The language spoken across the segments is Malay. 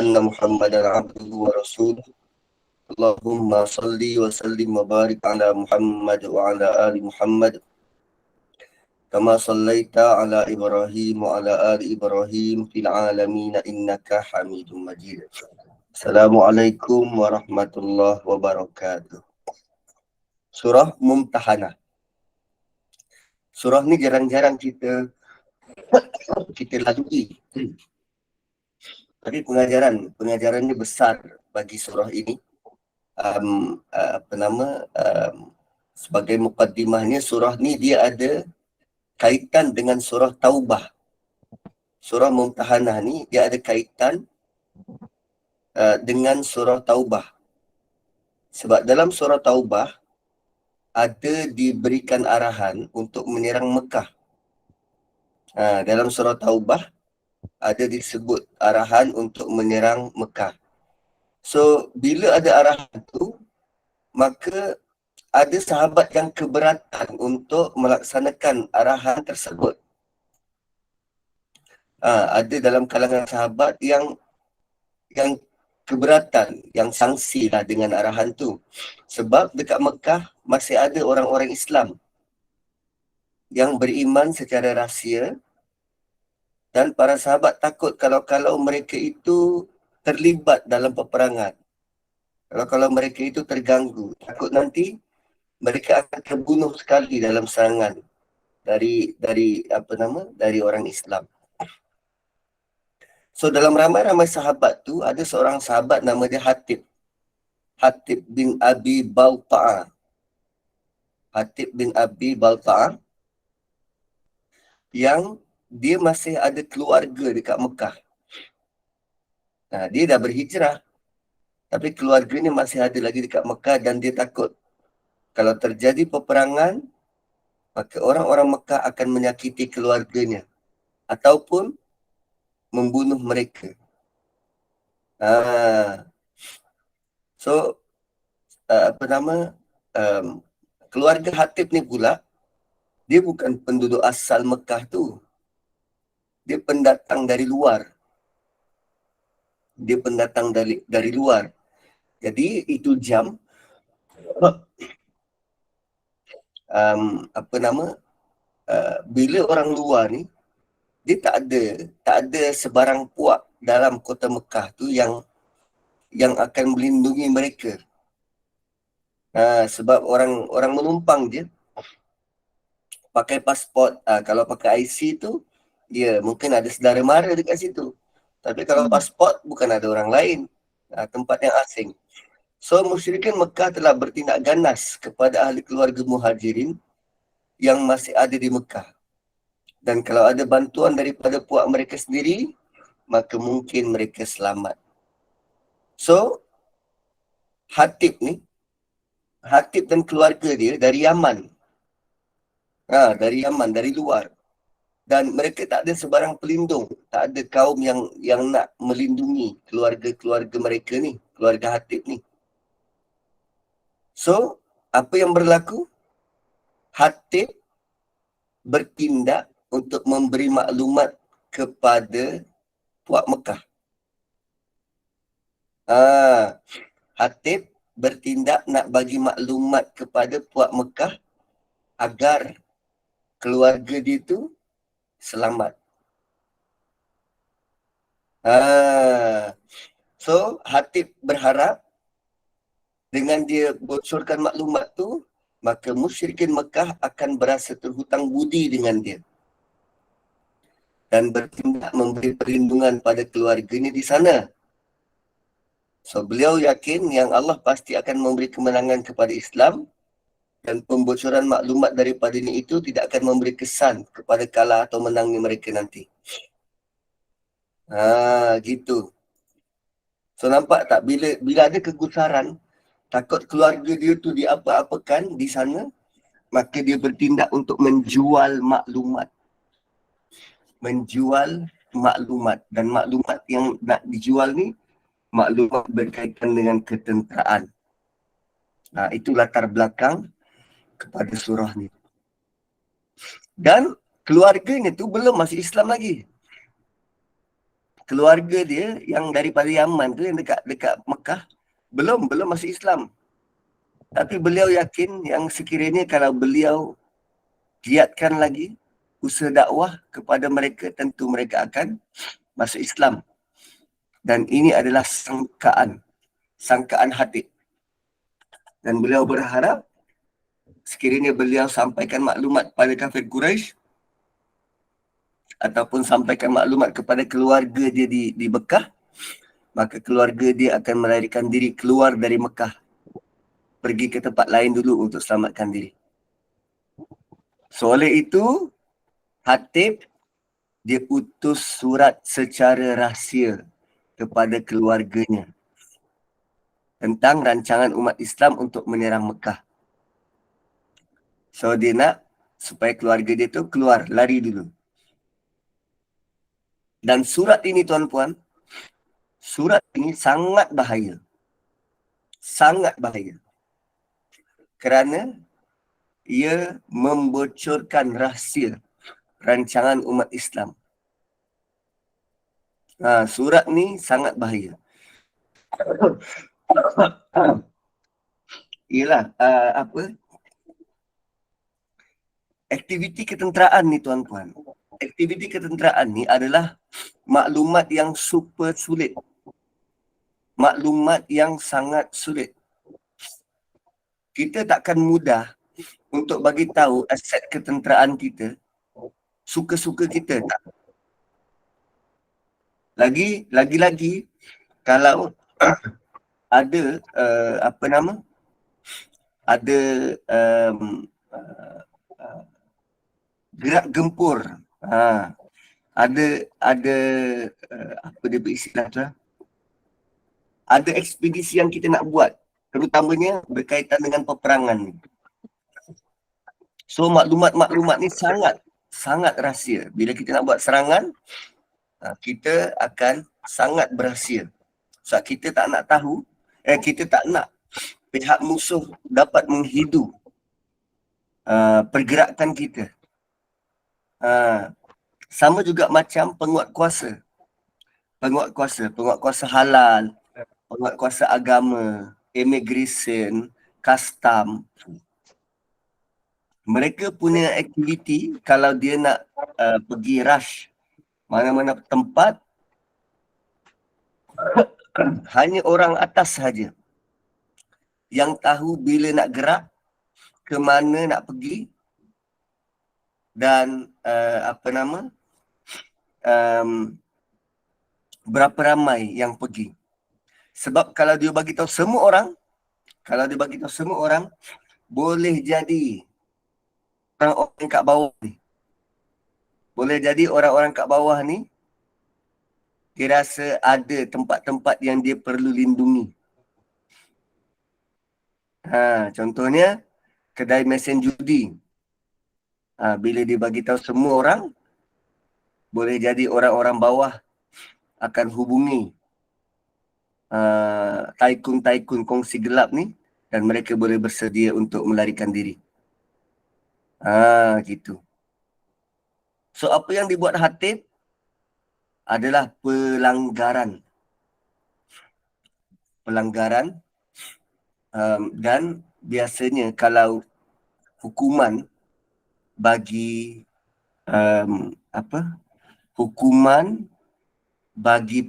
أن محمدا عبده ورسوله اللهم صل وسلم وبارك على محمد وعلى آل محمد كما صليت على إبراهيم وعلى آل إبراهيم في العالمين إنك حميد مجيد. Assalamualaikum warahmatullahi wabarakatuh. Surah Mumtahanah. Surah ni jarang-jarang kita lalui. Tapi pengajarannya besar bagi surah ini. Sebagai mukaddimahnya, surah ni dia ada kaitan dengan surah Taubah. Surah Mumtahanah ni dia ada kaitan dengan surah Taubah. Sebab dalam surah Taubah ada diberikan arahan untuk menyerang Mekah. Dalam surah Taubah ada disebut arahan untuk menyerang Mekah. So, bila ada arahan tu, maka ada sahabat yang keberatan untuk melaksanakan arahan tersebut. Ada dalam kalangan sahabat yang keberatan, yang sangsi lah dengan arahan tu. Sebab dekat Mekah masih ada orang-orang Islam yang beriman secara rahsia, dan para sahabat takut kalau mereka itu terlibat dalam peperangan. Kalau mereka itu terganggu, takut nanti mereka akan terbunuh sekali dalam serangan dari orang Islam. So dalam ramai-ramai sahabat tu ada seorang sahabat nama dia Hatib bin Abi Balta'ah. Hatib bin Abi Balta'ah yang dia masih ada keluarga dekat Mekah. Dia dah berhijrah, tapi keluarganya masih ada lagi dekat Mekah, dan dia takut kalau terjadi peperangan, maka orang-orang Mekah akan menyakiti keluarganya ataupun membunuh mereka. Keluarga Hatib ni pula, dia bukan penduduk asal Mekah tu. Dia pendatang dari luar. Jadi itu jam bila orang luar ni, dia tak ada sebarang puak dalam kota Mekah tu yang akan melindungi mereka. Sebab orang menumpang je pakai pasport. Kalau pakai IC tu, mungkin ada saudara mara dekat situ. Tapi kalau pasport, bukan ada orang lain. Tempat yang asing. So, musyrikin Mekah telah bertindak ganas kepada ahli keluarga Muhajirin yang masih ada di Mekah. Dan kalau ada bantuan daripada puak mereka sendiri, maka mungkin mereka selamat. So, Hatib dan keluarga dia dari Yaman. Dari luar. Dan mereka tak ada sebarang pelindung. Tak ada kaum yang nak melindungi keluarga-keluarga mereka ni, keluarga Hatib ni. So, apa yang berlaku? Hatib bertindak untuk memberi maklumat kepada puak Mekah. Hatib bertindak nak bagi maklumat kepada puak Mekah agar keluarga dia tu selamat. So, Hatib berharap dengan dia bocorkan maklumat tu, maka musyrikin Mekah akan berasa terhutang budi dengan dia dan bertindak memberi perlindungan pada keluarganya di sana. So, beliau yakin yang Allah pasti akan memberi kemenangan kepada Islam, dan pembocoran maklumat daripadanya itu tidak akan memberi kesan kepada kalah atau menangnya mereka nanti. Gitu. So, nampak tak? Bila ada kegusaran, takut keluarga dia tu diapa-apakan di sana, maka dia bertindak untuk menjual maklumat. Dan maklumat yang nak dijual ni, maklumat berkaitan dengan ketenteraan. Itu latar belakang kepada surah ni. Dan keluarganya tu belum masuk Islam lagi. keluarga dia yang daripada Yaman tu, yang dekat Mekah, belum masuk Islam. Tapi beliau yakin yang sekiranya kalau beliau giatkan lagi usaha dakwah kepada mereka, tentu mereka akan masuk Islam. Dan ini adalah sangkaan hati. Dan beliau berharap sekiranya beliau sampaikan maklumat pada kafir Quraisy ataupun sampaikan maklumat kepada keluarga dia di Mekah, maka keluarga dia akan melarikan diri keluar dari Mekah, pergi ke tempat lain dulu untuk selamatkan diri. So oleh itu, Hatib dia utus surat secara rahsia kepada keluarganya tentang rancangan umat Islam untuk menyerang Mekah. So dia nak supaya keluarga dia tu keluar, lari dulu. Dan surat ini tuan-puan, surat ini sangat bahaya. Sangat bahaya. Kerana ia membocorkan rahsia rancangan umat Islam. Surat ni sangat bahaya. Ialah aktiviti ketenteraan ni tuan-puan. Aktiviti ketenteraan ni adalah maklumat yang super sulit. Maklumat yang sangat sulit. Kita takkan mudah untuk bagi tahu aset ketenteraan kita suka-suka kita, tak. Lagi-lagi kalau ada ada gerak gempur, ada apa dia beristilah tu, ada ekspedisi yang kita nak buat, terutamanya berkaitan dengan peperangan ni. So maklumat-maklumat ni sangat rahsia. Bila kita nak buat serangan, kita akan sangat berahsia. Sebab kita tak nak tahu, kita tak nak pihak musuh dapat menghidu pergerakan kita. Sama juga macam penguat kuasa halal, penguat kuasa agama, immigration, custom. Mereka punya aktiviti kalau dia nak pergi rush mana-mana tempat, hanya orang atas sahaja yang tahu bila nak gerak, ke mana nak pergi, dan berapa ramai yang pergi. Sebab kalau dia bagi tahu semua orang, boleh jadi orang-orang kat bawah ni, dia rasa ada tempat-tempat yang dia perlu lindungi. Contohnya kedai mesin judi. Bila dia bagi tahu semua orang, boleh jadi orang-orang bawah akan hubungi taikun-taikun kongsi gelap ni, dan mereka boleh bersedia untuk melarikan diri. Gitu. So apa yang dibuat Hatib adalah pelanggaran, dan biasanya kalau hukuman bagi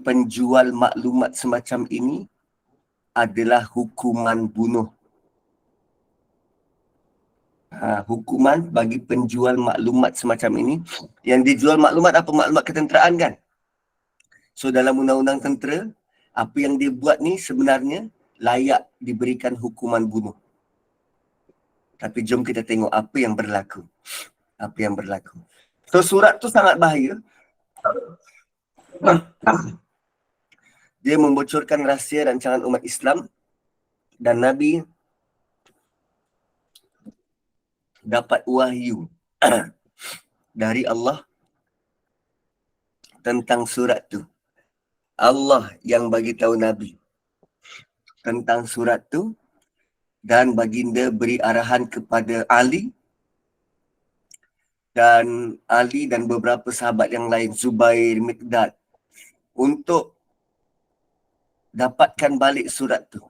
penjual maklumat semacam ini adalah hukuman bunuh. Hukuman bagi penjual maklumat semacam ini, yang dijual maklumat apa? Maklumat ketenteraan kan? So dalam undang-undang tentera, apa yang dia buat ni sebenarnya layak diberikan hukuman bunuh. Tapi jom kita tengok apa yang berlaku. So surat tu sangat bahaya. Dia membocorkan rahsia rancangan umat Islam, dan Nabi dapat wahyu dari Allah tentang surat tu. Allah yang bagi tahu Nabi tentang surat tu, dan baginda beri arahan kepada Ali dan beberapa sahabat yang lain, Zubair, Miqdad, untuk dapatkan balik surat tu.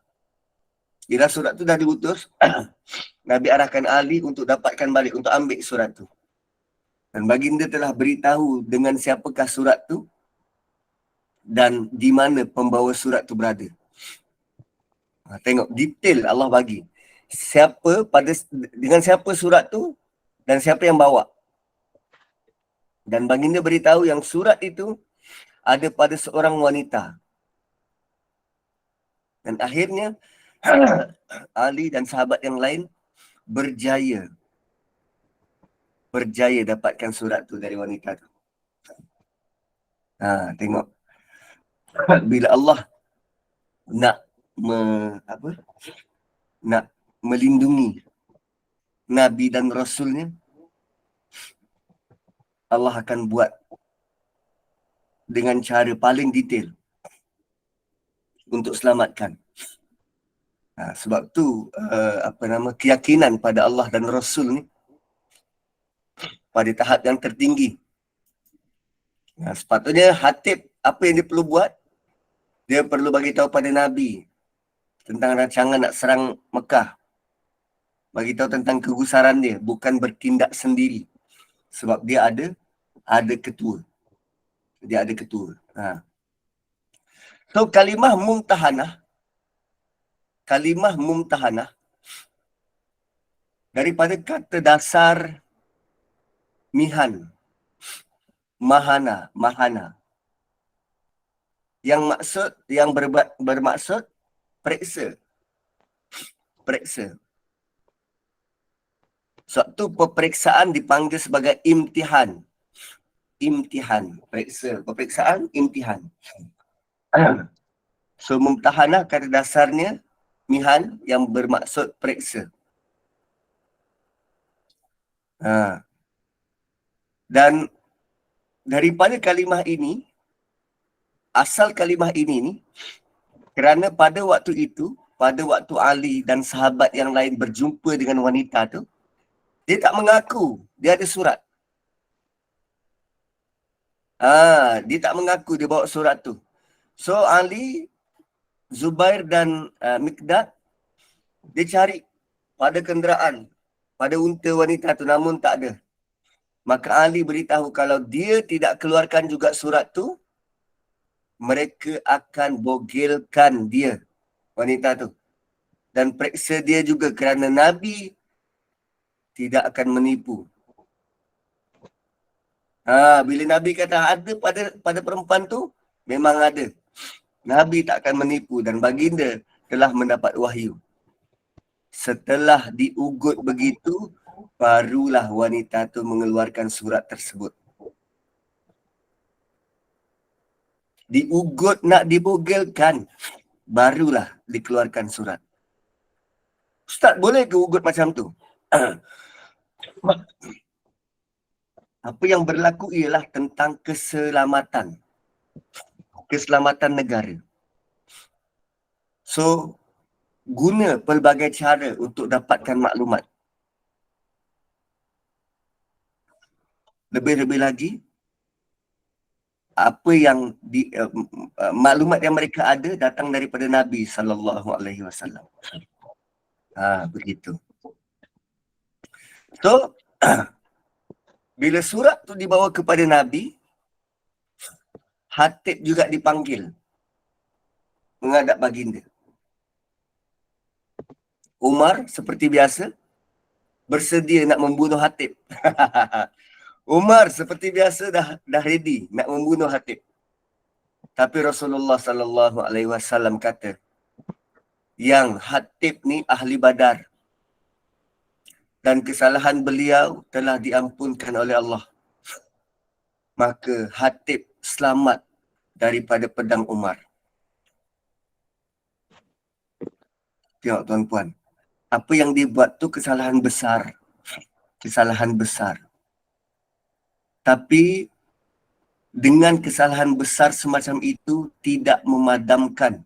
Bila surat tu dah diutus, Nabi arahkan Ali untuk dapatkan balik, untuk ambil surat tu. Dan baginda telah beritahu dengan siapakah surat tu dan di mana pembawa surat tu berada. Tengok detail Allah bagi. Dengan siapa surat tu dan siapa yang bawa. Dan baginda beritahu yang surat itu ada pada seorang wanita. Dan akhirnya Ali dan sahabat yang lain berjaya dapatkan surat tu dari wanita tu. Tengok. Bila Allah nak melindungi Nabi dan Rasulnya, Allah akan buat dengan cara paling detail untuk selamatkan. Sebab tu keyakinan pada Allah dan Rasul ni pada tahap yang tertinggi. Sepatutnya Hatib apa yang dia perlu buat? Dia perlu bagi tahu pada Nabi tentang rancangan nak serang Mekah. Bagi tahu tentang kegusaran dia, bukan bertindak sendiri. Sebab dia ada ketua. Dia ada ketua. So kalimah mumtahanah daripada kata dasar mihan, mahana. Yang bermaksud periksa. Sebab tu peperiksaan dipanggil sebagai imtihan. Peperiksaan, imtihan. So mumtahanah kata dasarnya mihan yang bermaksud periksa. Dan daripada kalimah ini, asal kalimah ini ni, kerana pada waktu Ali dan sahabat yang lain berjumpa dengan wanita tu, dia tak mengaku dia ada surat. Dia tak mengaku dia bawa surat tu. So Ali, Zubair dan Miqdad, dia cari pada kenderaan, pada unta wanita tu, namun tak ada. Maka Ali beritahu kalau dia tidak keluarkan juga surat tu, mereka akan bogelkan dia, wanita tu. Dan periksa dia juga kerana Nabi tidak akan menipu. Bila Nabi kata ada pada perempuan tu, memang ada. Nabi tak akan menipu dan baginda telah mendapat wahyu. Setelah diugut begitu, barulah wanita tu mengeluarkan surat tersebut. Diugut nak dibogelkan, barulah dikeluarkan surat. Ustaz, boleh ke ugut macam tu? Apa yang berlaku ialah tentang keselamatan negara. So, guna pelbagai cara untuk dapatkan maklumat. Lebih-lebih lagi, apa yang maklumat yang mereka ada datang daripada Nabi SAW. Begitu. So, bila surat tu dibawa kepada Nabi, Hatib juga dipanggil menghadap baginda. Umar seperti biasa bersedia nak membunuh Hatib. Umar seperti biasa dah ready nak membunuh Hatib. Tapi Rasulullah SAW kata, yang Hatib ni ahli Badar dan kesalahan beliau telah diampunkan oleh Allah. Maka Hatib selamat daripada pedang Umar. Tengok tuan-puan, apa yang dia buat tu kesalahan besar. Tapi dengan kesalahan besar semacam itu tidak memadamkan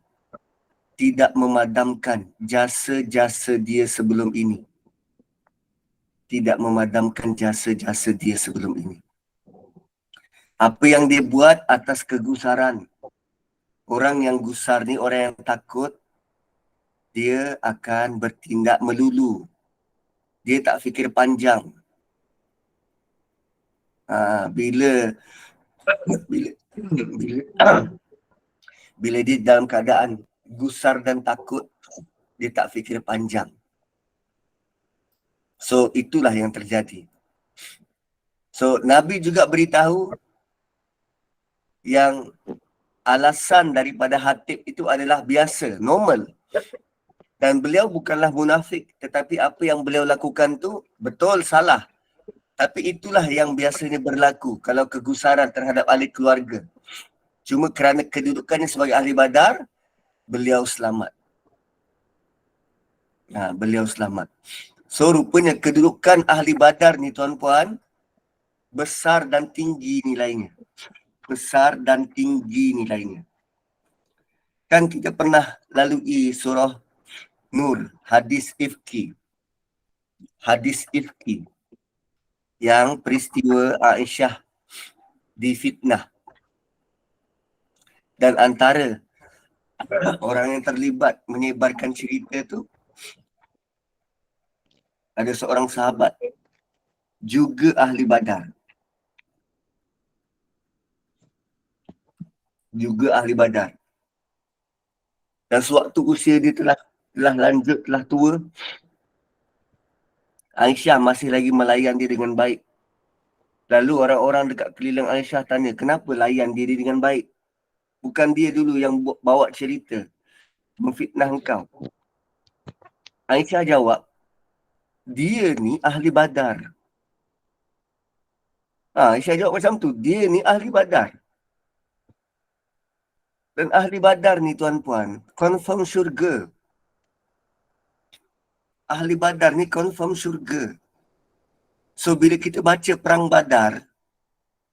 jasa-jasa dia sebelum ini. Apa yang dia buat atas kegusaran, Orang yang gusar ni, orang yang takut, dia akan bertindak melulu. Dia tak fikir panjang. Bila bila bila, bila dia dalam keadaan gusar dan takut, dia tak fikir panjang. So itulah yang terjadi. So Nabi juga beritahu yang alasan daripada Hatib itu adalah biasa, normal. Dan beliau bukanlah munafik, tetapi apa yang beliau lakukan tu betul salah. Tapi itulah yang biasanya berlaku kalau kegusaran terhadap ahli keluarga. Cuma kerana kedudukannya sebagai ahli badar, beliau selamat. Beliau selamat. So rupanya kedudukan ahli badar ni tuan-puan, besar dan tinggi nilainya. Besar dan tinggi nilainya. Kan kita pernah lalui surah Nur, hadis ifki. Hadis ifki. Yang peristiwa Aisyah difitnah. Dan antara orang yang terlibat menyebarkan cerita tu, ada seorang sahabat, juga ahli badar. Juga ahli badar. Dan sewaktu usia dia telah lanjut, telah tua, Aisyah masih lagi melayan dia dengan baik. Lalu orang-orang dekat keliling Aisyah tanya, kenapa layan dia dengan baik? Bukan dia dulu yang bawa cerita, memfitnah engkau. Aisyah jawab, dia ni ahli badar. Aisyah jawab macam tu, dia ni ahli badar. Dan ahli badar ni tuan-puan, confirm syurga. Ahli badar ni confirm syurga. So bila kita baca perang badar,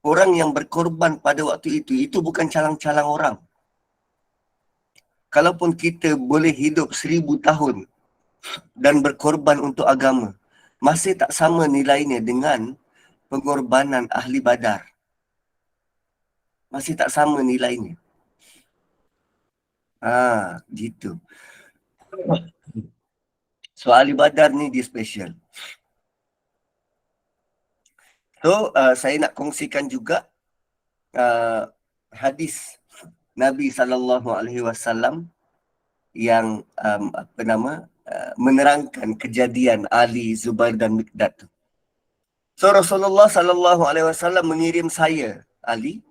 orang yang berkorban pada waktu itu bukan calang-calang orang. Kalaupun kita boleh hidup 1000 tahun dan berkorban untuk agama, masih tak sama nilainya dengan pengorbanan ahli badar. Masih tak sama nilainya. Gitu. So ahli badar ni dia special. So saya nak kongsikan juga hadis Nabi SAW yang menerangkan kejadian Ali, Zubair dan Miqdad tu. So Rasulullah SAW mengirim saya, Ali,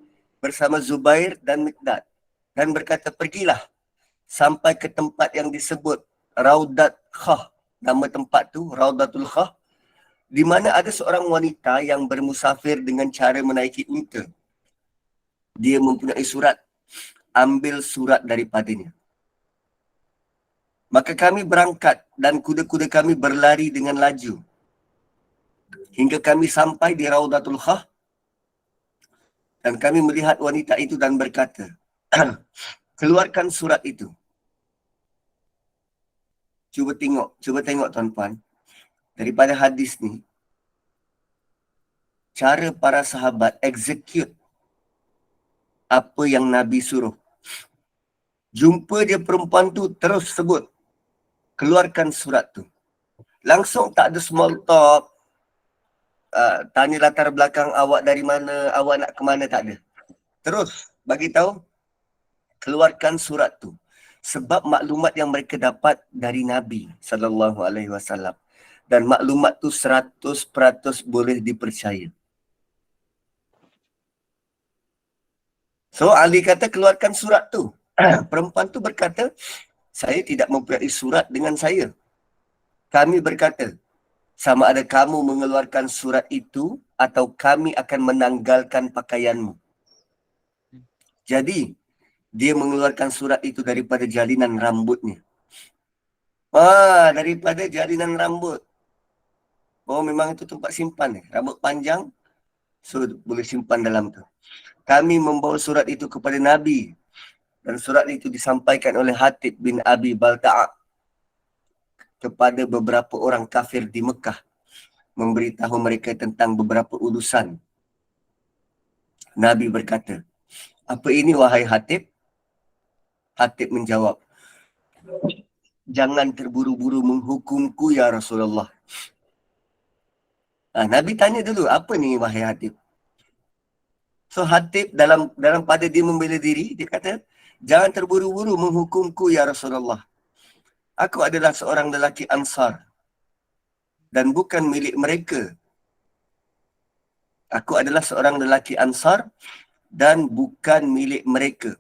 bersama Zubair dan Miqdad, dan berkata, pergilah sampai ke tempat yang disebut Raudat Khah. Nama tempat tu Raudatul Khah, di mana ada seorang wanita yang bermusafir dengan cara menaiki unta. Dia mempunyai surat, ambil surat daripadanya. Maka kami berangkat dan kuda-kuda kami berlari dengan laju. Hingga kami sampai di Raudatul Khah. Dan kami melihat wanita itu dan berkata, keluarkan surat itu. Cuba tengok tuan-puan. Daripada hadis ni, cara para sahabat execute apa yang Nabi suruh. Jumpa dia perempuan tu, terus sebut, keluarkan surat tu. Langsung tak ada small talk, tanya latar belakang awak dari mana, awak nak ke mana, tak ada. Terus bagi tahu, keluarkan surat tu. Sebab maklumat yang mereka dapat dari Nabi SAW. Dan maklumat tu 100% boleh dipercaya. So Ali kata keluarkan surat tu. Perempuan tu berkata, saya tidak mempunyai surat dengan saya. Kami berkata, sama ada kamu mengeluarkan surat itu atau kami akan menanggalkan pakaianmu. Jadi, dia mengeluarkan surat itu daripada jalinan rambutnya. Daripada jalinan rambut. Oh, memang itu tempat simpan. Rambut panjang, so boleh simpan dalam tu. Kami membawa surat itu kepada Nabi. Dan surat itu disampaikan oleh Hatib bin Abi Balta'a kepada beberapa orang kafir di Mekah, memberitahu mereka tentang beberapa urusan. Nabi berkata, apa ini wahai Hatib? Hatib menjawab, jangan terburu-buru menghukumku ya Rasulullah. Nabi tanya dulu, apa ni wahai Hatib? So Hatib dalam pada dia membela diri, dia kata, jangan terburu-buru menghukumku ya Rasulullah. Aku adalah seorang lelaki Ansar dan bukan milik mereka. Aku adalah seorang lelaki Ansar dan bukan milik mereka.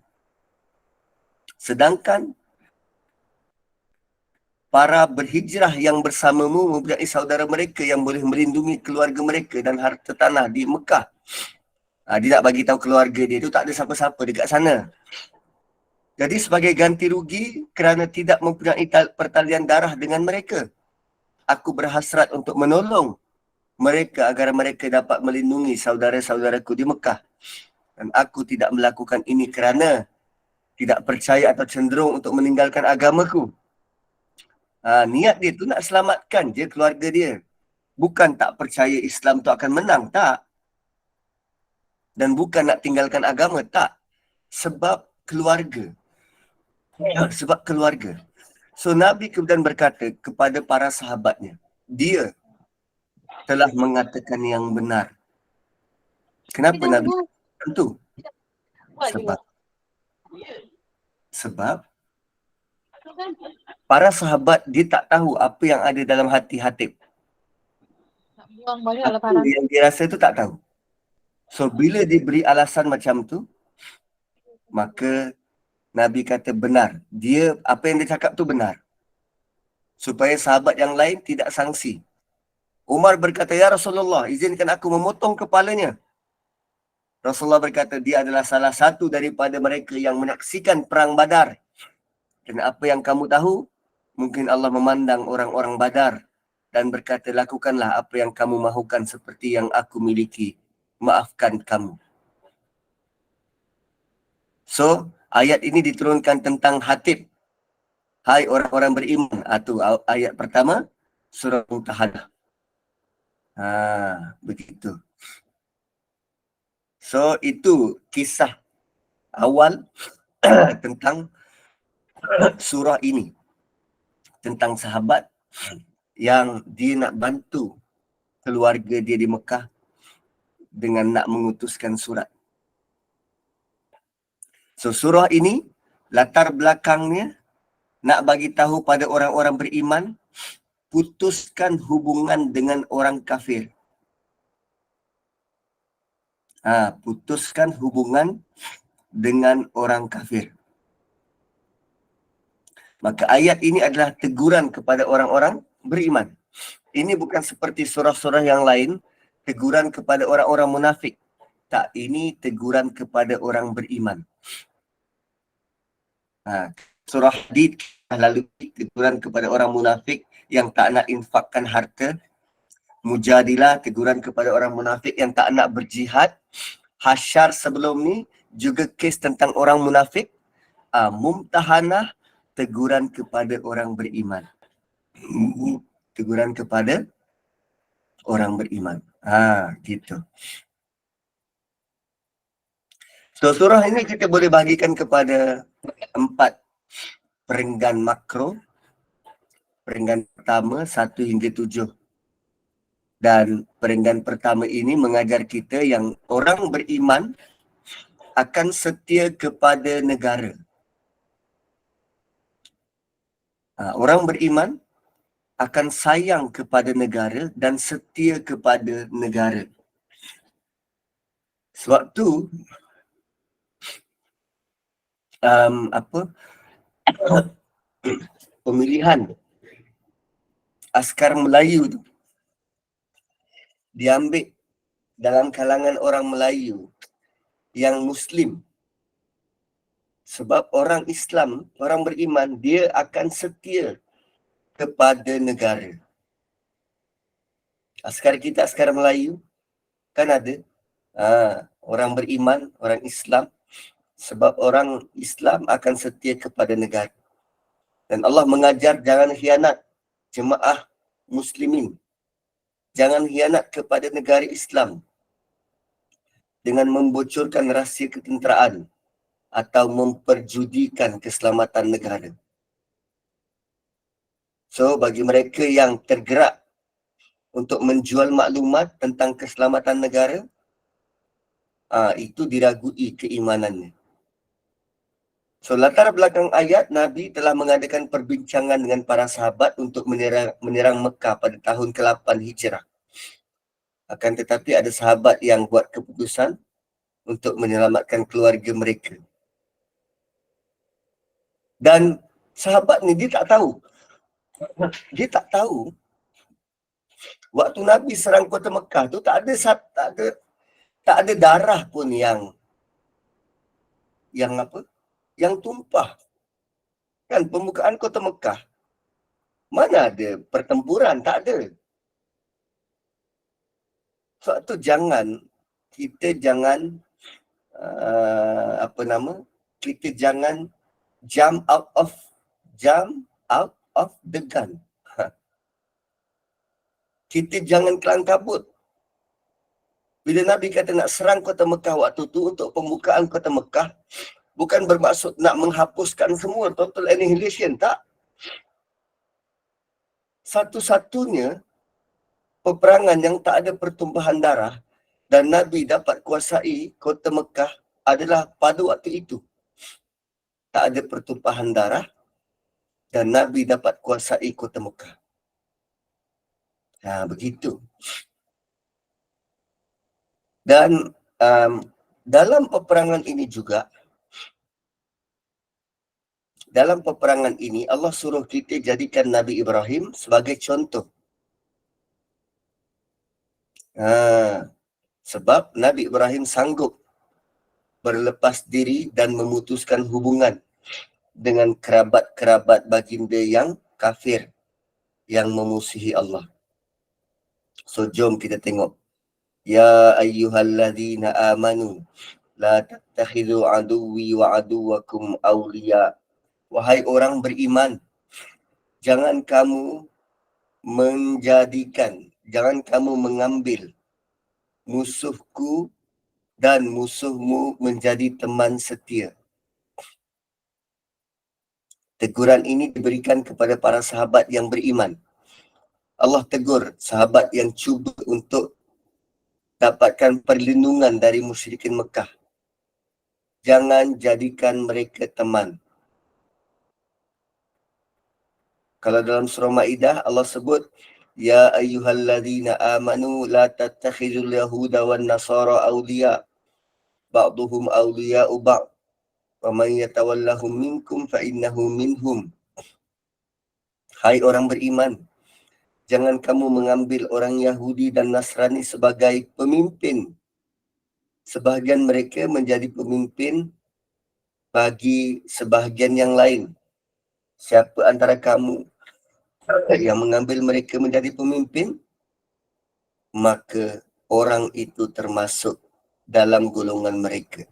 Sedangkan para berhijrah yang bersamamu mempunyai saudara mereka yang boleh melindungi keluarga mereka dan harta tanah di Mekah. Dia nak bagi tahu keluarga dia tu tak ada siapa-siapa dekat sana. Jadi sebagai ganti rugi kerana tidak mempunyai pertalian darah dengan mereka, aku berhasrat untuk menolong mereka agar mereka dapat melindungi saudara-saudaraku di Mekah. Dan aku tidak melakukan ini kerana tidak percaya atau cenderung untuk meninggalkan agamaku. Niat dia tu nak selamatkan je keluarga dia. Bukan tak percaya Islam tu akan menang, tak. Dan bukan nak tinggalkan agama, tak. Sebab keluarga. Sebab keluarga. So Nabi kemudian berkata kepada para sahabatnya, dia telah mengatakan yang benar. Kenapa Nabi katakan itu? Sebab para sahabat dia tak tahu apa yang ada dalam hati Hatib. Apa yang dia rasa tu tak tahu. So bila diberi alasan macam tu, maka Nabi kata benar. Dia, apa yang dia cakap tu benar. Supaya sahabat yang lain tidak sangsi. Umar berkata, ya Rasulullah, izinkan aku memotong kepalanya. Rasulullah berkata, dia adalah salah satu daripada mereka yang menyaksikan perang Badar. Dan apa yang kamu tahu, mungkin Allah memandang orang-orang Badar dan berkata, lakukanlah apa yang kamu mahukan seperti yang aku miliki. Maafkan kamu. So, ayat ini diturunkan tentang Hatib. Hai orang-orang beriman. Itu ayat pertama, surah Mutahadah. Begitu. So, itu kisah awal tentang surah ini. Tentang sahabat yang dia nak bantu keluarga dia di Mekah dengan nak mengutuskan surat. So, surah ini, latar belakangnya, nak bagi tahu pada orang-orang beriman, putuskan hubungan dengan orang kafir. Putuskan hubungan dengan orang kafir. Maka ayat ini adalah teguran kepada orang-orang beriman. Ini bukan seperti surah-surah yang lain, teguran kepada orang-orang munafik. Tak, ini teguran kepada orang beriman. Surah Hadid lalu teguran kepada orang munafik yang tak nak infakkan harta. Mujadilah teguran kepada orang munafik yang tak nak berjihad. Hasyar sebelum ni juga kes tentang orang munafik. Mumtahanah teguran kepada orang beriman. Teguran kepada orang beriman. Gitu. So surah ini kita boleh bahagikan kepada 4 perenggan makro. Perenggan pertama 1 hingga 7. Dan perenggan pertama ini mengajar kita yang orang beriman akan setia kepada negara. Orang beriman akan sayang kepada negara dan setia kepada negara. Sebab tu pemilihan askar Melayu tu diambil dalam kalangan orang Melayu yang Muslim. Sebab orang Islam, orang beriman, dia akan setia kepada negara. Askar kita, askar Melayu, kan ada orang beriman, orang Islam. Sebab orang Islam akan setia kepada negara. Dan Allah mengajar jangan khianat jemaah muslimin. Jangan khianat kepada negara Islam dengan membocorkan rahsia ketenteraan. atau memperjudikan keselamatan negara. So, bagi mereka yang tergerak untuk menjual maklumat tentang keselamatan negara, itu diragui keimanannya. So, latar belakang ayat, Nabi telah mengadakan perbincangan dengan para sahabat untuk menyerang Mekah pada tahun ke-8 Hijrah. Akan tetapi ada sahabat yang buat keputusan untuk menyelamatkan keluarga mereka. Dan sahabat ni dia tak tahu. Dia tak tahu waktu Nabi serang kota Mekah tu tak ada darah pun yang apa? Yang tumpah. Kan pembukaan kota Mekah. Mana ada pertempuran? Tak ada. Sebab tu kita jangan kita jangan jump out of the gun. Kita jangan kelang kabut. Bila Nabi kata nak serang kota Mekah waktu tu untuk pembukaan kota Mekah, bukan bermaksud nak menghapuskan semua, total annihilation, tak. Satu-satunya peperangan yang tak ada pertumpahan darah dan Nabi dapat kuasai kota Mekah adalah pada waktu itu. Tak ada pertumpahan darah dan Nabi dapat kuasai kota Mekah. Begitu. Dan dalam peperangan ini juga, Allah suruh kita jadikan Nabi Ibrahim sebagai contoh. Sebab Nabi Ibrahim sanggup berlepas diri dan memutuskan hubungan dengan kerabat-kerabat baginda yang kafir, yang memusuhi Allah. So, jom kita tengok. Ya ayyuhalladzina amanu la tattakhidhu aduwwi wa aduwakum awliya. Wahai orang beriman, jangan kamu mengambil musuhku dan musuhmu menjadi teman setia. Teguran ini diberikan kepada para sahabat yang beriman. Allah tegur sahabat yang cuba untuk dapatkan perlindungan dari musyrikin Mekah. Jangan jadikan mereka teman. Kalau dalam surah Maidah, Allah sebut, Ya ayyuhalladzina amanu la tattakhidul yahuda wan nasara awliya. Ba'duhum awliya'u ba'd. Wa man yatawallahum minkum fa innahu minhum. Hai orang beriman, jangan kamu mengambil orang Yahudi dan Nasrani sebagai pemimpin. Sebahagian mereka menjadi pemimpin bagi sebahagian yang lain. Siapa antara kamu yang mengambil mereka menjadi pemimpin, maka orang itu termasuk dalam golongan mereka.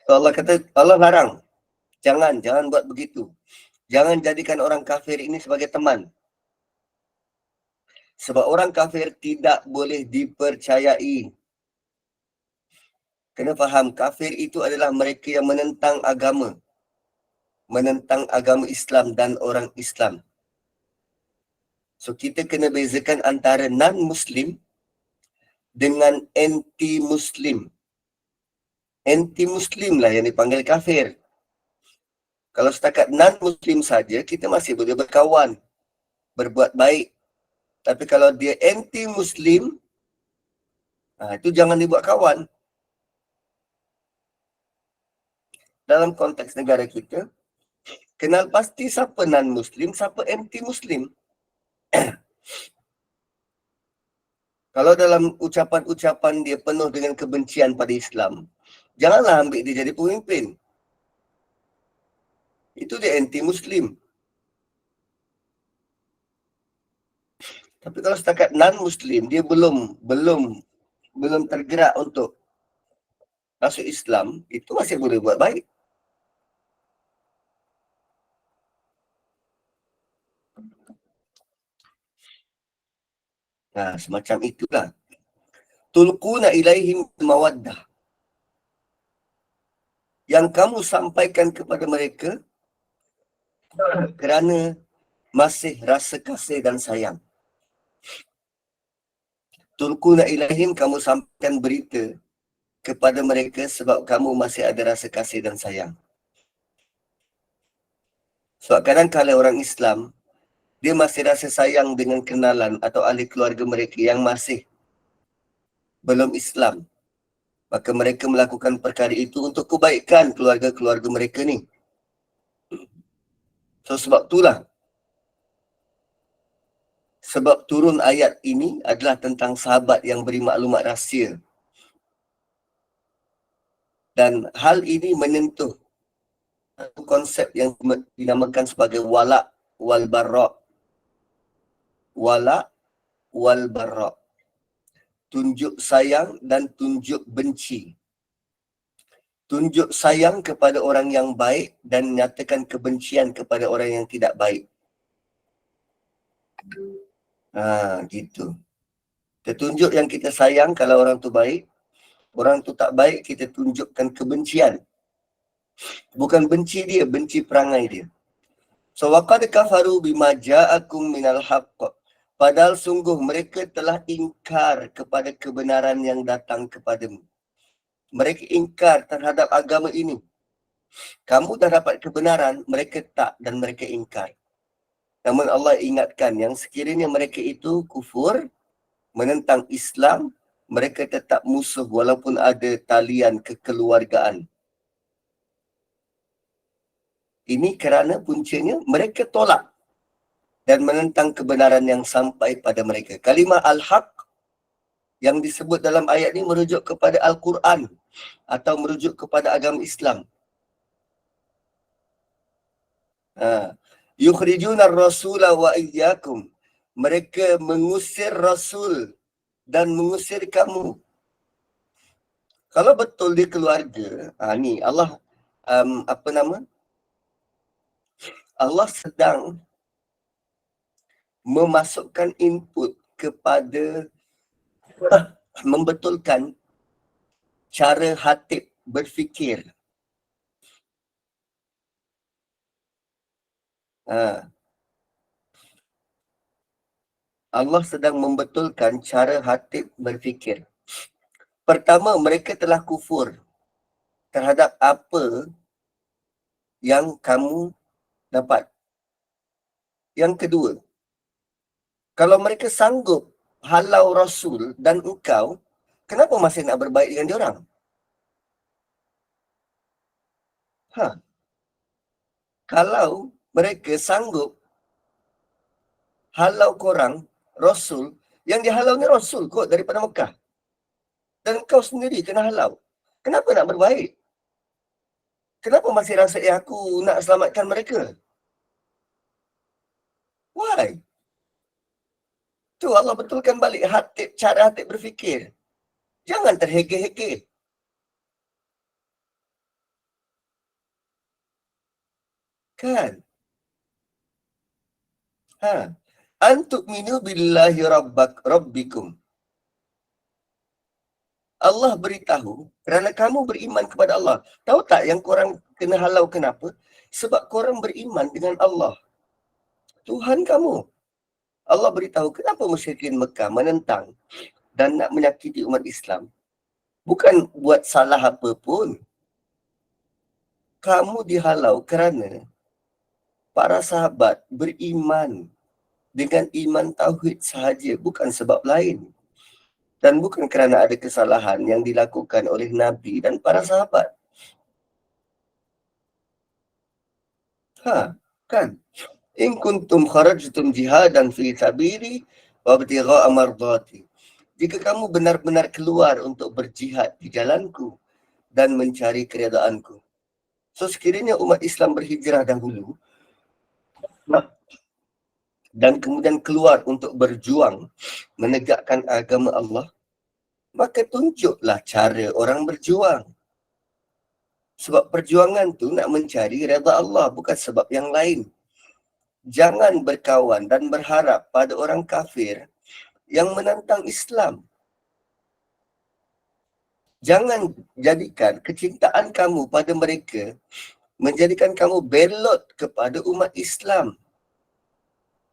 Allah kata, Allah larang. Jangan buat begitu. Jangan jadikan orang kafir ini sebagai teman. Sebab orang kafir tidak boleh dipercayai. Kena faham, kafir itu adalah mereka yang menentang agama Islam dan orang Islam. So, kita kena bezakan antara non-Muslim dengan anti-Muslim. Anti-Muslim lah yang dipanggil kafir. Kalau setakat non-Muslim saja, kita masih boleh berkawan, berbuat baik. Tapi kalau dia anti-Muslim, itu jangan dibuat kawan. Dalam konteks negara kita, kenal pasti siapa non-Muslim, siapa anti-Muslim. Kalau dalam ucapan-ucapan dia penuh dengan kebencian pada Islam, janganlah ambil dia jadi pemimpin. Itu dia anti-Muslim. Tapi kalau setakat non-Muslim, dia belum tergerak untuk masuk Islam, itu masih boleh buat baik. Semacam itulah. tulquna ilaihim mawaddah, yang kamu sampaikan kepada mereka kerana masih rasa kasih dan sayang. Tulquna ilaihim, kamu sampaikan berita kepada mereka sebab kamu masih ada rasa kasih dan sayang. Sebab kadang-kadang orang Islam, dia masih rasa sayang dengan kenalan atau ahli keluarga mereka yang masih belum Islam. Maka mereka melakukan perkara itu untuk kebaikan keluarga-keluarga mereka ni. So sebab itulah, sebab turun ayat ini adalah tentang sahabat yang beri maklumat rahsia. Dan hal ini menyentuh konsep yang dinamakan sebagai wala' wal bara'. Wala' wal bara'. Tunjuk sayang dan tunjuk benci. Tunjuk sayang kepada orang yang baik dan nyatakan kebencian kepada orang yang tidak baik. Gitu. Kita tunjuk yang kita sayang kalau orang tu baik. Orang tu tak baik, kita tunjukkan kebencian. Bukan benci dia, benci perangai dia. So, waqad kafaru bima ja'akum minal haqq. Padahal sungguh mereka telah ingkar kepada kebenaran yang datang kepadamu. Mereka ingkar terhadap agama ini. Kamu dah dapat kebenaran, mereka tak, dan mereka ingkar. Namun Allah ingatkan yang sekiranya mereka itu kufur, menentang Islam, mereka tetap musuh walaupun ada talian kekeluargaan. Ini kerana puncanya mereka tolak dan menentang kebenaran yang sampai pada mereka. Kalimah Al-Haq yang disebut dalam ayat ini merujuk kepada Al-Quran atau merujuk kepada agama Islam. Yukhrijuna ar-rasula wa iyyakum. Mereka mengusir Rasul dan mengusir kamu. Kalau betul dia keluarga, ni Allah Allah sedang memasukkan input kepada membetulkan cara Hatib berfikir. Allah sedang membetulkan cara Hatib berfikir. Pertama, mereka telah kufur terhadap apa yang kamu dapat. Yang kedua, kalau mereka sanggup halau Rasul dan engkau, kenapa masih nak berbaik dengan diorang? Kalau mereka sanggup halau korang, Rasul, yang dihalau ni Rasul kot daripada Mekah. Dan kau sendiri kena halau. Kenapa nak berbaik? Kenapa masih rasa aku nak selamatkan mereka? Why? Tu Allah betulkan balik cara Hatib berfikir. Jangan terhege-hege. Kan? Antu'minu billahi rabbikum. Allah beritahu kerana kamu beriman kepada Allah. Tahu tak yang korang kena halau kenapa? Sebab korang beriman dengan Allah, Tuhan kamu. Allah beritahu kenapa musyrikin Mekah menentang dan nak menyakiti umat Islam. Bukan buat salah apa pun. Kamu dihalau kerana para sahabat beriman dengan iman tauhid sahaja, bukan sebab lain. Dan bukan kerana ada kesalahan yang dilakukan oleh Nabi dan para sahabat. Kan? In kuntum kharajtum jihadan fi sabili wa ibtigha'a mardati. Jika kamu benar-benar keluar untuk berjihad di jalanku dan mencari keredaanku. So sekiranya umat Islam berhijrah dahulu dan kemudian keluar untuk berjuang menegakkan agama Allah, maka tunjuklah cara orang berjuang. Sebab perjuangan tu nak mencari redha Allah, bukan sebab yang lain. Jangan berkawan dan berharap pada orang kafir yang menentang Islam. Jangan jadikan kecintaan kamu pada mereka menjadikan kamu belot kepada umat Islam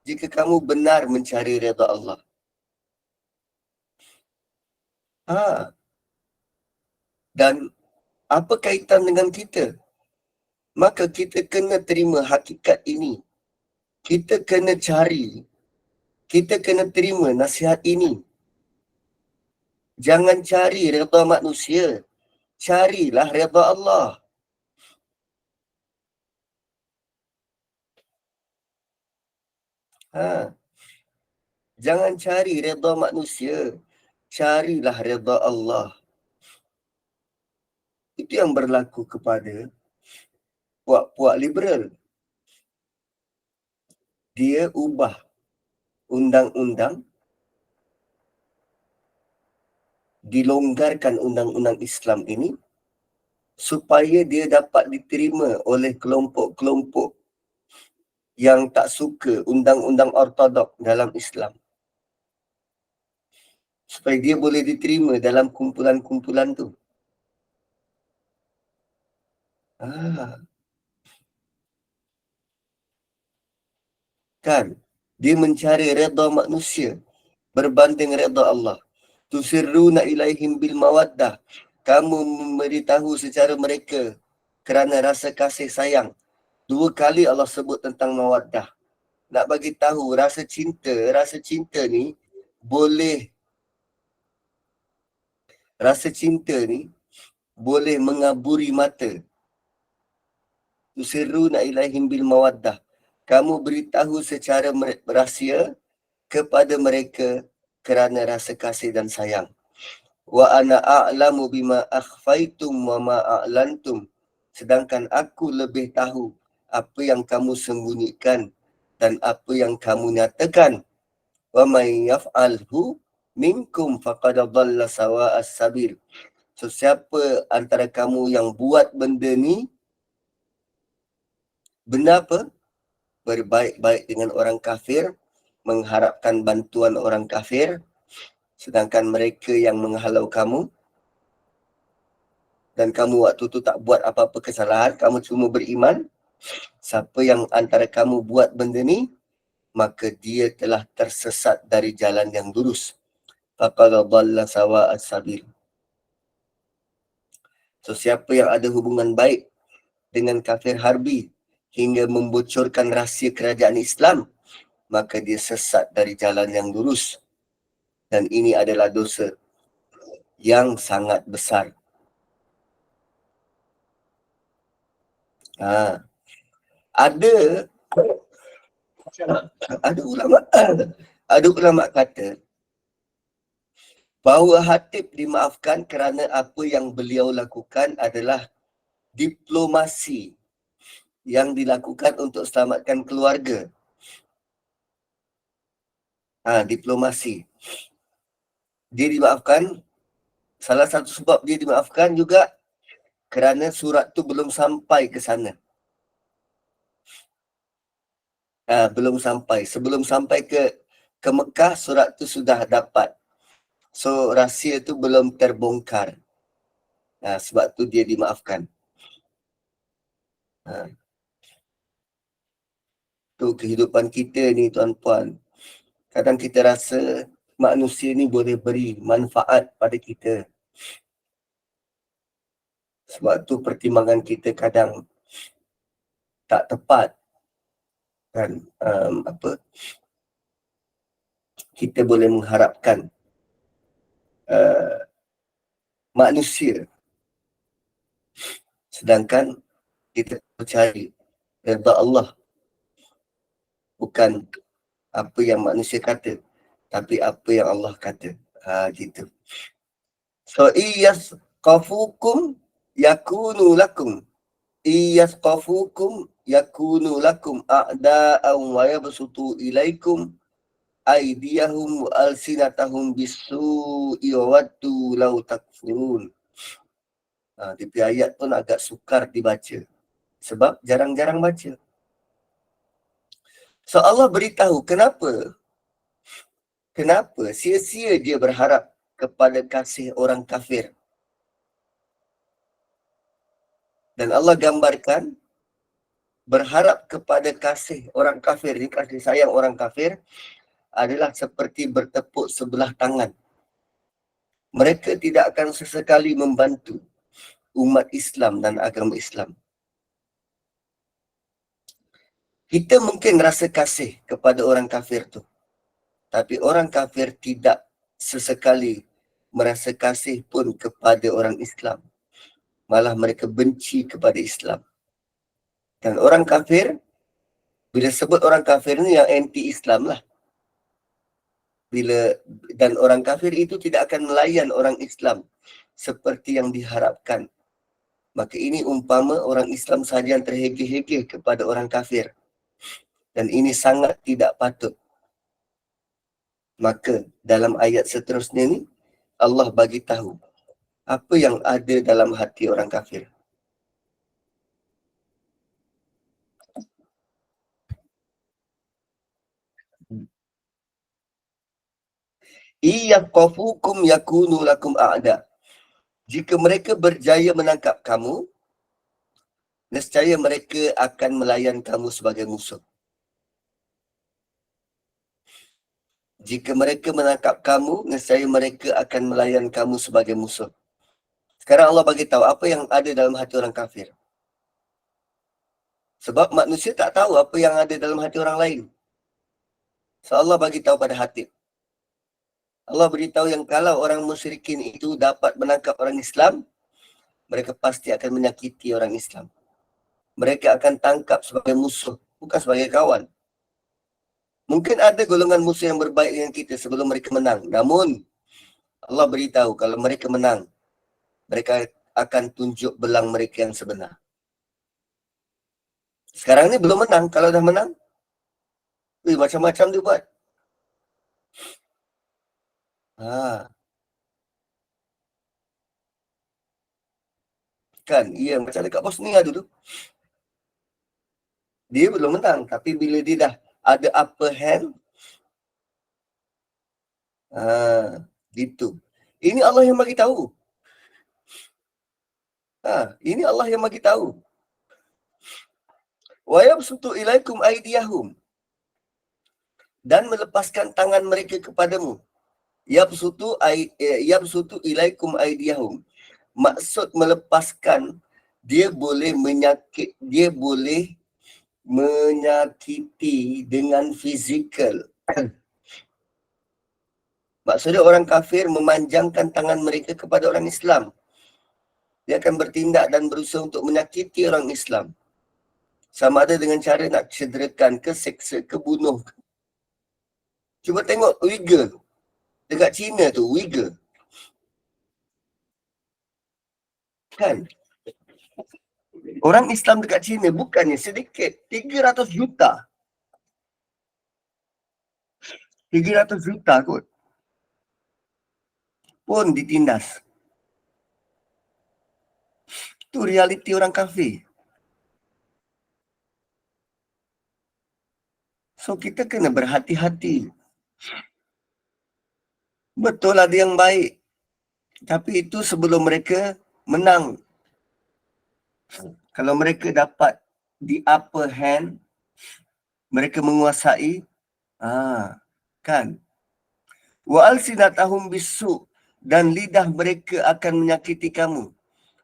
jika kamu benar mencari redha Allah. Dan apa kaitan dengan kita? Maka kita kena terima hakikat ini. Kita kena cari, kita kena terima nasihat ini. Jangan cari redha manusia, carilah redha Allah. Jangan cari redha manusia, carilah redha Allah. Itu yang berlaku kepada puak-puak liberal. Dia ubah undang-undang, dilonggarkan undang-undang Islam ini supaya dia dapat diterima oleh kelompok-kelompok yang tak suka undang-undang ortodok dalam Islam. Supaya dia boleh diterima dalam kumpulan-kumpulan tu. Kan? Dia mencari redha manusia berbanding redha Allah. Tusirruna ilaihim bil mawaddah. Kamu memberitahu secara mereka kerana rasa kasih sayang. 2 kali Allah sebut tentang mawaddah. Nak bagi tahu rasa cinta ni boleh, rasa cinta ni boleh mengaburi mata. Tusirruna ilaihim bil mawaddah. Kamu beritahu secara rahsia kepada mereka kerana rasa kasih dan sayang. Wa ana a'lamu bima akhfaitum wa ma a'lantum. Sedangkan aku lebih tahu apa yang kamu sembunyikan dan apa yang kamu nyatakan. Wa may yaf'alhu minkum faqad dhalla sawa'as sabil. So, siapa antara kamu yang buat benda ni, benda apa? Berbaik-baik dengan orang kafir, mengharapkan bantuan orang kafir, sedangkan mereka yang menghalau kamu, dan kamu waktu tu tak buat apa-apa kesalahan, kamu cuma beriman. Siapa yang antara kamu buat benda ni, maka dia telah tersesat dari jalan yang lurus. Faqad dhalla sawa'as sabil. So, siapa yang ada hubungan baik dengan kafir harbi hingga membocorkan rahsia kerajaan Islam, maka dia sesat dari jalan yang lurus. Dan ini adalah dosa yang sangat besar. Ada ulama kata bahawa Hatib dimaafkan kerana apa yang beliau lakukan adalah diplomasi yang dilakukan untuk selamatkan keluarga. Diplomasi. Dia dimaafkan, salah satu sebab dia dimaafkan juga kerana surat tu belum sampai ke sana. Belum sampai. Sebelum sampai ke Mekah, surat tu sudah dapat. So, rahsia tu belum terbongkar. Sebab tu dia dimaafkan. Tu kehidupan kita ni, tuan-puan. Kadang kita rasa manusia ni boleh beri manfaat pada kita. Sebab tu pertimbangan kita kadang tak tepat. Dan kita boleh mengharapkan manusia, sedangkan kita percaya redha Allah, bukan apa yang manusia kata, tapi apa yang Allah kata. Gitu. So, iyasqafukum yakunu lakum. Iyasqafukum yakunu lakum a'da'an wa yabsutu ilaikum aydiyahum wa alsinatahum bisu'i wa waddu law takfurun. Tapi ayat pun agak sukar dibaca sebab jarang-jarang baca. So, Allah beritahu kenapa sia-sia dia berharap kepada kasih orang kafir. Dan Allah gambarkan berharap kepada kasih orang kafir, ini kasih sayang orang kafir adalah seperti bertepuk sebelah tangan. Mereka tidak akan sesekali membantu umat Islam dan agama Islam. Kita mungkin rasa kasih kepada orang kafir tu, tapi orang kafir tidak sesekali merasa kasih pun kepada orang Islam. Malah mereka benci kepada Islam. Dan orang kafir, bila sebut orang kafir ni yang anti-Islam lah. Dan orang kafir itu tidak akan melayan orang Islam seperti yang diharapkan. Maka ini umpama orang Islam sahaja yang terhegeh-hegeh kepada orang kafir. Dan ini sangat tidak patut. Maka dalam ayat seterusnya ni, Allah bagi tahu apa yang ada dalam hati orang kafir. Iyaqafukum yakunu lakum a'da. Jika mereka berjaya menangkap kamu, nescaya mereka akan melayan kamu sebagai musuh. Jika mereka menangkap kamu, nescaya mereka akan melayan kamu sebagai musuh. Sekarang Allah bagi tahu apa yang ada dalam hati orang kafir. Sebab manusia tak tahu apa yang ada dalam hati orang lain. So Allah bagi tahu pada hati. Allah beritahu yang kalau orang musyrikin itu dapat menangkap orang Islam, mereka pasti akan menyakiti orang Islam. Mereka akan tangkap sebagai musuh, bukan sebagai kawan. Mungkin ada golongan musuh yang berbaik dengan kita sebelum mereka menang. Namun, Allah beritahu kalau mereka menang, mereka akan tunjuk belang mereka yang sebenar. Sekarang ni belum menang. Kalau dah menang, macam-macam dia buat. Kan, iya macam dekat Bosnia dulu. Dia belum menang. Tapi bila dia dah ada upper hand, gitu. Ini Allah yang bagi tahu. Ini Allah yang bagi tahu. Wa yabsutu ilaikum aydiyahum. Dan melepaskan tangan mereka kepadamu. Yabsutu ilaikum aydiyahum. Maksud melepaskan, dia boleh menyakiti dengan fizikal. Maksudnya orang kafir memanjangkan tangan mereka kepada orang Islam. Dia akan bertindak dan berusaha untuk menyakiti orang Islam. Sama ada dengan cara nak cederakan ke, seksa ke, bunuh. Cuba tengok Uyghur. Dekat China tu, Uyghur. Kan? Orang Islam dekat China bukannya sedikit. 300 juta. 300 juta kot. Pun ditindas. Itu realiti orang kafir. So kita kena berhati-hati. Betul ada yang baik. Tapi itu sebelum mereka menang. Kalau mereka dapat the upper hand, mereka menguasai, kan? Wa alsinatahum bisu, dan lidah mereka akan menyakiti kamu.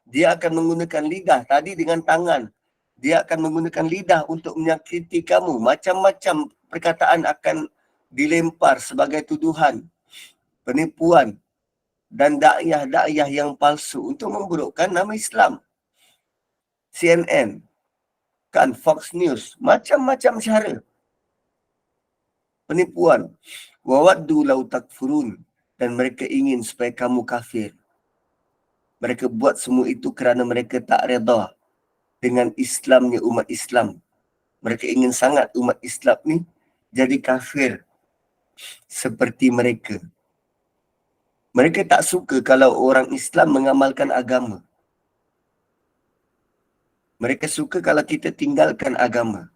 Dia akan menggunakan lidah tadi dengan tangan. Dia akan menggunakan lidah untuk menyakiti kamu. Macam-macam perkataan akan dilempar sebagai tuduhan, penipuan dan dakwah-dakwah yang palsu untuk memburukkan nama Islam. CNN, kan, Fox News, macam-macam cara penipuan. Wawaddu law takfurun, dan mereka ingin supaya kamu kafir. Mereka buat semua itu kerana mereka tak redha dengan Islamnya umat Islam. Mereka ingin sangat umat Islam ni jadi kafir seperti mereka. Mereka tak suka kalau orang Islam mengamalkan agama. Mereka suka kalau kita tinggalkan agama.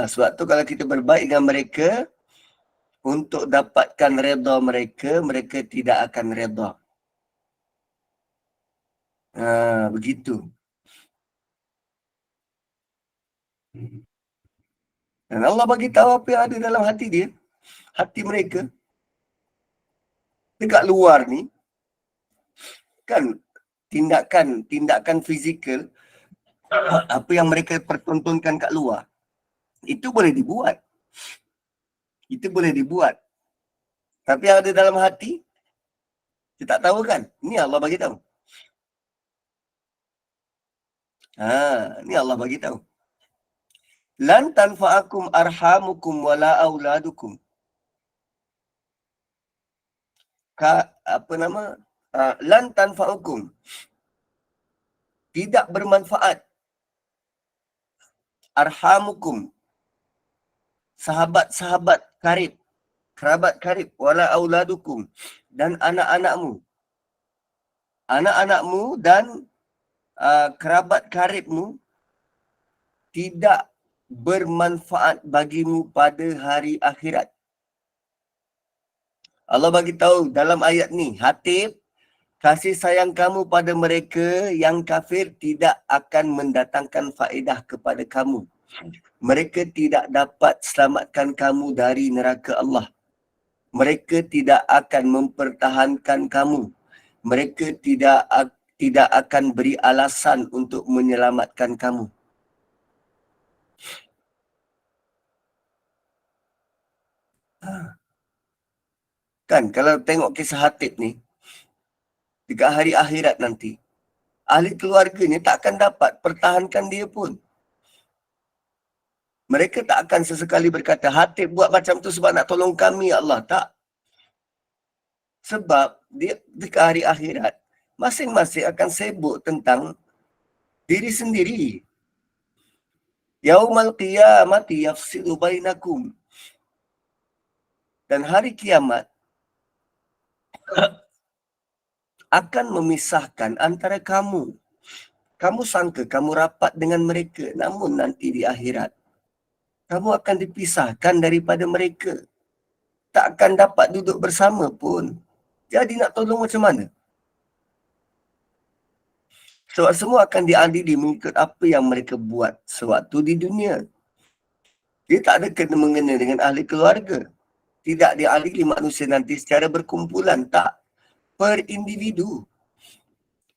Sebab tu kalau kita berbaik dengan mereka, untuk dapatkan redha mereka, mereka tidak akan redha. Begitu. Dan Allah bagi tahu apa yang ada dalam hati dia, hati mereka. Dekat luar ni, kan tindakan fizikal, apa yang mereka pertontonkan kat luar, itu boleh dibuat. Itu boleh dibuat. Tapi yang ada dalam hati, kita tak tahu kan? Ni Allah bagi tahu. Ni Allah bagi tahu. Lan tanfa'akum arhamukum wala auladukum. Lan tanfa'ukum. Tidak bermanfaat. Arhamukum. Sahabat-sahabat karib. Kerabat karib. Wala auladukum. Dan anak-anakmu. Anak-anakmu dan kerabat karibmu tidak bermanfaat bagimu pada hari akhirat. Allah bagi tahu dalam ayat ni, Hatib, kasih sayang kamu pada mereka yang kafir tidak akan mendatangkan faedah kepada kamu. Mereka tidak dapat selamatkan kamu dari neraka Allah. Mereka tidak akan mempertahankan kamu. Mereka tidak akan beri alasan untuk menyelamatkan kamu. Kan kalau tengok kisah Hatib ni, dekat hari akhirat nanti, ahli keluarganya tak akan dapat pertahankan dia pun. Mereka tak akan sesekali berkata, Hatib buat macam tu sebab nak tolong kami, ya Allah. Tak. Sebab dia dekat hari akhirat, masing-masing akan sibuk tentang diri sendiri. Yaumal qiyamati yafsilu bainakum. Dan hari kiamat akan memisahkan antara kamu. Kamu sangka kamu rapat dengan mereka, namun nanti di akhirat, kamu akan dipisahkan daripada mereka. Tak akan dapat duduk bersama pun. Jadi nak tolong macam mana? Sebab semua akan diadili mengikut apa yang mereka buat sewaktu di dunia. Dia tak ada kena-mengena dengan ahli keluarga. Tidak diadili manusia nanti secara berkumpulan. Tak. Per individu.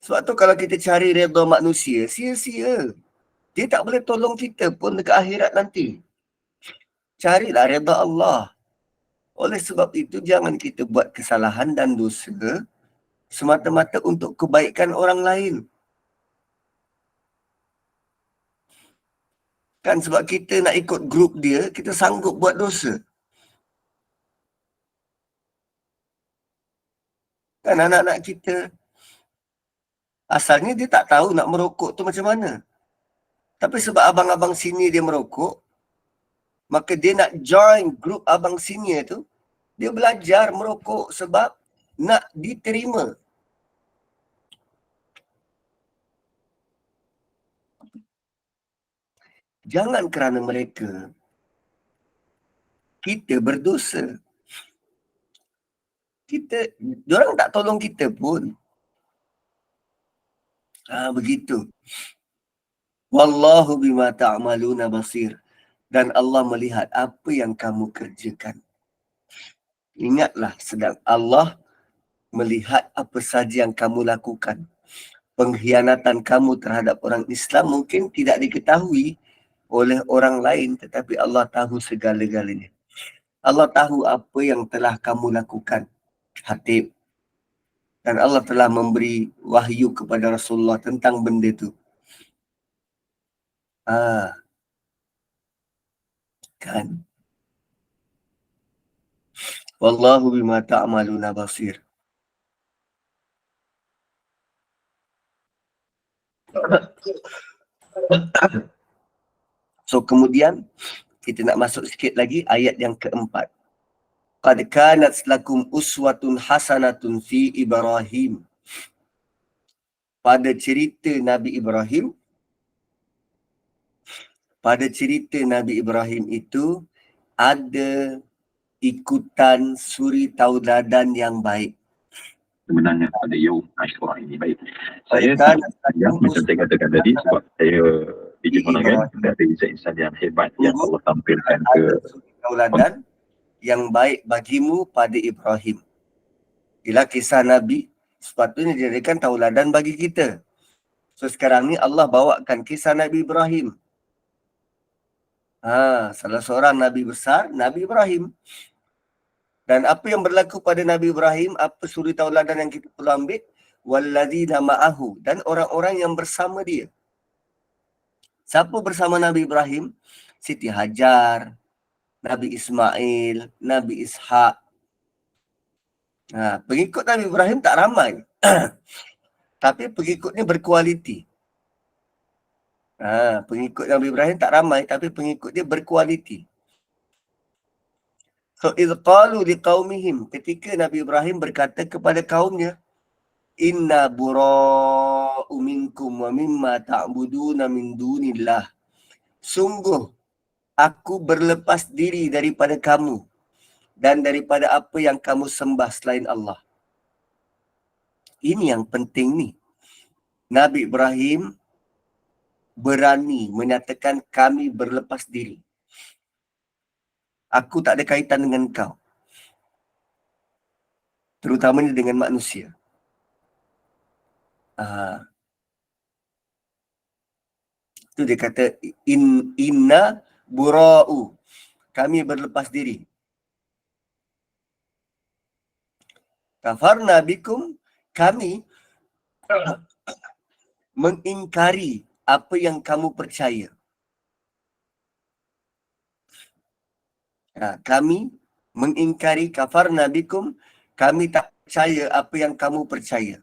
Sebab tu kalau kita cari redha manusia, sia-sia. Dia tak boleh tolong kita pun dekat akhirat nanti. Carilah redha Allah. Oleh sebab itu, jangan kita buat kesalahan dan dosa semata-mata untuk kebaikan orang lain. Kan sebab kita nak ikut grup dia, kita sanggup buat dosa. Kan anak-anak kita, asalnya dia tak tahu nak merokok tu macam mana. Tapi sebab abang-abang sini dia merokok, maka dia nak join grup abang senior tu, dia belajar merokok sebab nak diterima. Jangan kerana mereka, kita berdosa. Diorang tak tolong kita pun. Begitu. Wallahu bima ta'maluna basir. Dan Allah melihat apa yang kamu kerjakan. Ingatlah, sedang Allah melihat apa saja yang kamu lakukan. Pengkhianatan kamu terhadap orang Islam mungkin tidak diketahui oleh orang lain, tetapi Allah tahu segala-galanya. Allah tahu apa yang telah kamu lakukan, Hatib. Dan Allah telah memberi wahyu kepada Rasulullah tentang benda itu. Kan. Wallahu bima ta'maluna basir. So kemudian kita nak masuk sikit lagi ayat yang keempat. Qad kanat lakum uswatun hasanatun fi Ibrahim. Pada cerita Nabi Ibrahim, itu ada ikutan suri tauladan yang baik. sebenarnya pada Yaum Ashura ini. Baik, saya tak ya, macam saya katakan tadi, sebab saya dijemputkan dari insan yang hebat yang Allah tampilkan ke tauladan yang baik bagimu pada Ibrahim. Inilah kisah Nabi, sepatutnya dijadikan tauladan bagi kita. So sekarang ni Allah bawakan kisah Nabi Ibrahim. Salah seorang Nabi besar, Nabi Ibrahim. Dan apa yang berlaku pada Nabi Ibrahim, apa suri tauladan yang kita perlu ambil? Walladzina ma'ahu. Dan orang-orang yang bersama dia. Siapa bersama Nabi Ibrahim? Siti Hajar, Nabi Ismail, Nabi Ishak. Pengikut Nabi Ibrahim tak ramai. Tapi pengikutnya berkualiti. Pengikut Nabi Ibrahim tak ramai, tapi pengikut dia berkualiti. So, idh qalu liqaumihim, ketika Nabi Ibrahim berkata kepada kaumnya, inna bura'u minkum wa mimma ta'buduna min dunillah. Sungguh, aku berlepas diri daripada kamu dan daripada apa yang kamu sembah selain Allah. Ini yang penting ni. Nabi Ibrahim berani menyatakan kami berlepas diri. Aku tak ada kaitan dengan kau. Terutamanya dengan manusia. Itu dia kata inna bura'u. Kami berlepas diri. Kafarna bikum. Kami mengingkari apa yang kamu percaya. Kami mengingkari kafarna bikum. Kami tak percaya apa yang kamu percaya.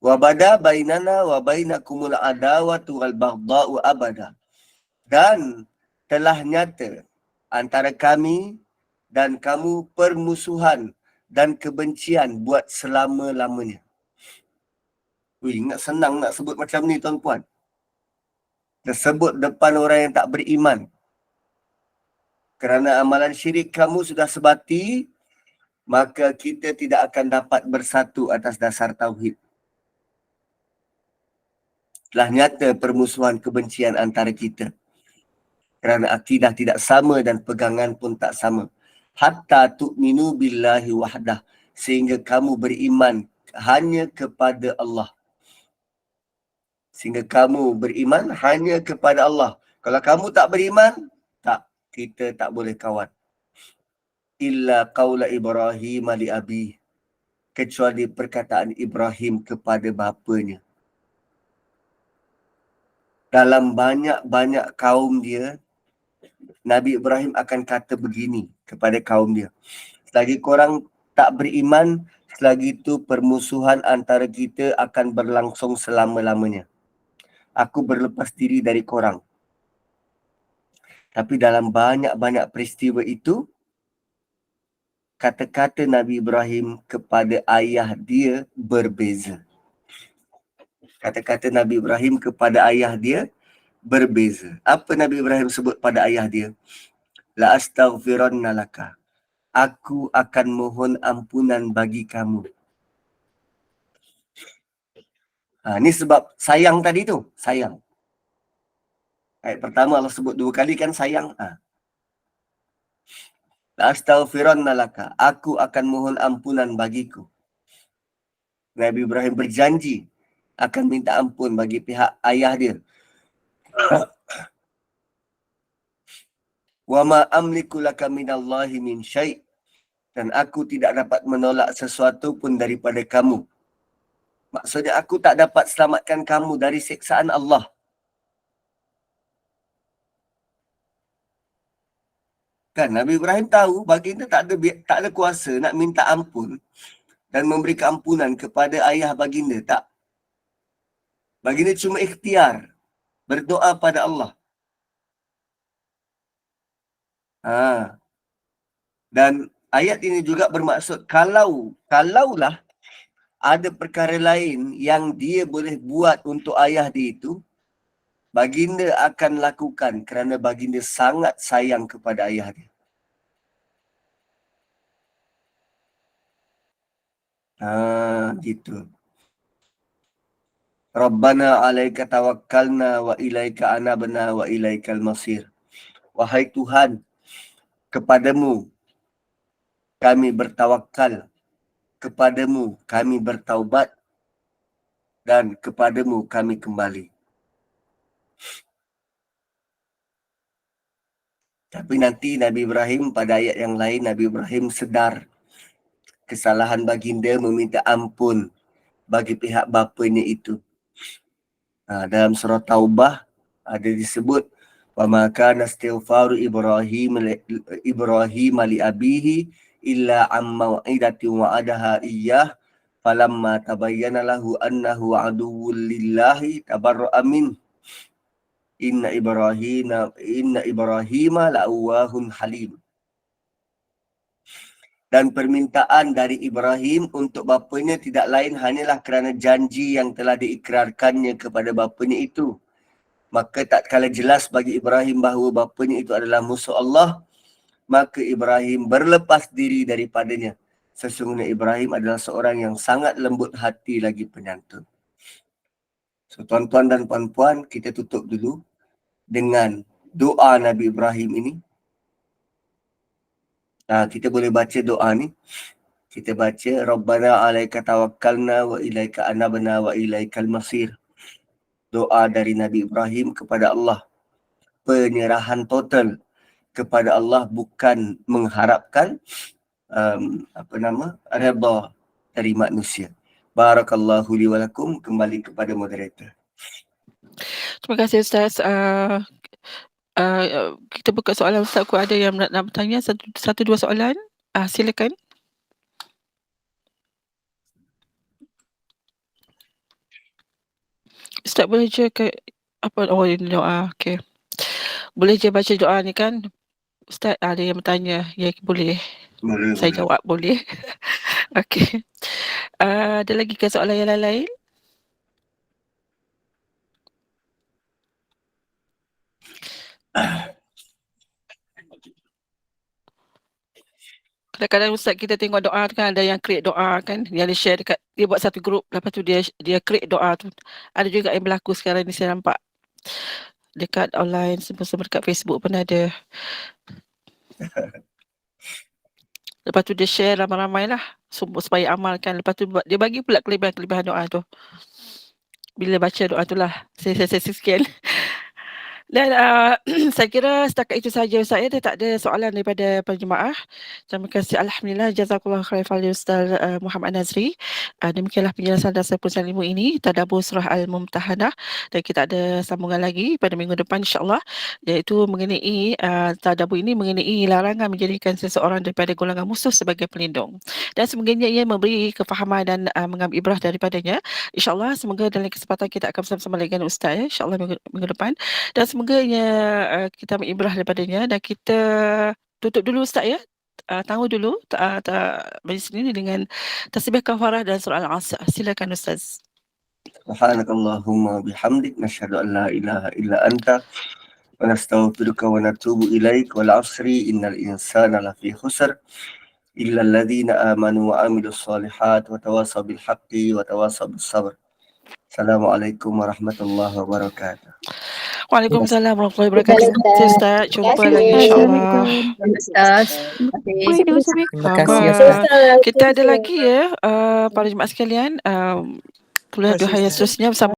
Wa bada bainana wa bainakumul adawatu wal baghdha'u abada. Dan telah nyata antara kami dan kamu permusuhan dan kebencian buat selama-lamanya. Ingat senang nak sebut macam ni tuan-puan. Tersebut depan orang yang tak beriman. Kerana amalan syirik kamu sudah sebati, maka kita tidak akan dapat bersatu atas dasar tauhid. Telah nyata permusuhan kebencian antara kita. Kerana akidah tidak sama dan pegangan pun tak sama. Hatta tu'minu billahi wahdah. Sehingga kamu beriman hanya kepada Allah. Sehingga kamu beriman hanya kepada Allah. Kalau kamu tak beriman, kita tak boleh kawan. Illa qaula Ibrahim li abi. Kecuali perkataan Ibrahim kepada bapanya. Dalam banyak-banyak kaum dia, Nabi Ibrahim akan kata begini kepada kaum dia. Selagi korang tak beriman, selagi itu permusuhan antara kita akan berlangsung selama-lamanya. Aku berlepas diri dari korang. Tapi dalam banyak-banyak peristiwa itu, kata-kata Nabi Ibrahim kepada ayah dia berbeza. Kata-kata Nabi Ibrahim kepada ayah dia berbeza. Apa Nabi Ibrahim sebut pada ayah dia? La astaghfiranna laka. Aku akan mohon ampunan bagi kamu. Ni sebab sayang tadi tu. Sayang. Ayat pertama Allah sebut 2 kali kan sayang. La astaghfiranna laka. Aku akan mohon ampunan bagiku. Nabi Ibrahim berjanji akan minta ampun bagi pihak ayah dia. Wa ma amliku laka minallahi min syai'. Dan aku tidak dapat menolak sesuatu pun daripada kamu. Maksudnya aku tak dapat selamatkan kamu dari siksaan Allah. Kan Nabi Ibrahim tahu baginda tak ada kuasa nak minta ampun dan memberi keampunan kepada ayah baginda. Tak. Baginda cuma ikhtiar berdoa pada Allah. Dan ayat ini juga bermaksud kalaulah ada perkara lain yang dia boleh buat untuk ayah dia itu, baginda akan lakukan kerana baginda sangat sayang kepada ayah dia. Gitu. Rabbana alaika tawakkalna wa ilaika anabna wa ilaikal masir. Wahai Tuhan, kepadamu kami bertawakal, kepadamu kami bertaubat, dan kepadamu kami kembali. Tapi nanti Nabi Ibrahim pada ayat yang lain, Nabi Ibrahim sedar kesalahan baginda, meminta ampun bagi pihak bapanya itu. Dalam surah Taubah ada disebut wa ma kana istighfaru Ibrahim li abihi illa am mau'idatin wa'adaha iyyah falamma tabayyana lahu annahu aduwwul lillahi tabarra'a min inna Ibrahima la'awwahun halim. Dan permintaan dari Ibrahim untuk bapanya tidak lain hanyalah kerana janji yang telah diikrarkannya kepada bapanya itu. Maka tak kala jelas bagi Ibrahim bahawa bapanya itu adalah musuh Allah, maka Ibrahim berlepas diri daripadanya. Sesungguhnya Ibrahim adalah seorang yang sangat lembut hati lagi penyantun. So tuan-tuan dan puan-puan, kita tutup dulu dengan doa Nabi Ibrahim ini. Kita boleh baca doa ni. Kita baca Rabbana alaika tawakkalna wa ilaika anabna wa ilaikal masir. Doa dari Nabi Ibrahim kepada Allah. Penyerahan total kepada Allah, bukan mengharapkan redha dari manusia. Barakallahu li wa lakum. Kembali kepada moderator. Terima kasih Ustaz. Kita buka soalan Ustaz. Aku ada yang nak bertanya satu dua soalan. Silakan. Ustaz boleh je ke apa? Oh, ini doa. Okey. Boleh je baca doa ni kan? Ustaz ada yang bertanya. Ya, boleh. Saya jawab boleh. Okey. Ada lagi ke soalan yang lain? Kadang-kadang Ustaz kita tengok doa kan, ada yang create doa kan, yang dia share dekat, dia buat satu group, lepas tu dia create doa tu. Ada juga yang berlaku sekarang ni, saya nampak dekat online, semua dekat Facebook pun ada. Lepas tu dia share ramai-ramai lah supaya amalkan. Lepas tu dia bagi pula kelebihan-kelebihan doa tu. Bila baca doa tu lah, saya sekian. Dan saya kira setakat itu saja Ustaz. Dia tak ada soalan daripada penjemaah. Terima kasih. Alhamdulillah. Jazakallah khair fadil Ustaz Muhammad Nazri. Demikianlah penjelasan dasar putusan ilmu ini. Tadabbur surah Al-Mumtahanah. Dan kita ada sambungan lagi pada minggu depan insyaAllah. Iaitu mengenai tadabbur ini mengenai larangan menjadikan seseorang daripada golongan musuh sebagai pelindung. Dan semungkinnya ia memberi kefahaman dan mengambil ibrah daripadanya. InsyaAllah semoga dalam kesempatan kita akan bersama-sama lagi dengan Ustaz InsyaAllah minggu depan. Dan semoga kita ambil ibrah daripadanya. Dan kita tutup dulu Ustaz ya. Tahu dulu majlis ini dengan tasbih kafarah dan surah Al-Asr. Silakan Ustaz. Subhanakallahumma bihamdik nashhadu an la ilaha illa anta wa nastaghfiruka wa natubu ilaik. Wal 'asri innal insana lafi khusr illa alladhina amanu wa amilus solihat wa tawasaw bil haqqi wa tawasaw bis sabr. Assalamualaikum warahmatullahi wabarakatuh. Waalaikumsalam warahmatullahi wabarakatuh. Ustaz, jumpa lagi insyaAllah. Ustaz. Terima kasih Kita ada lagi ya para jemaah sekalian, kuliah duha yang seterusnya bersama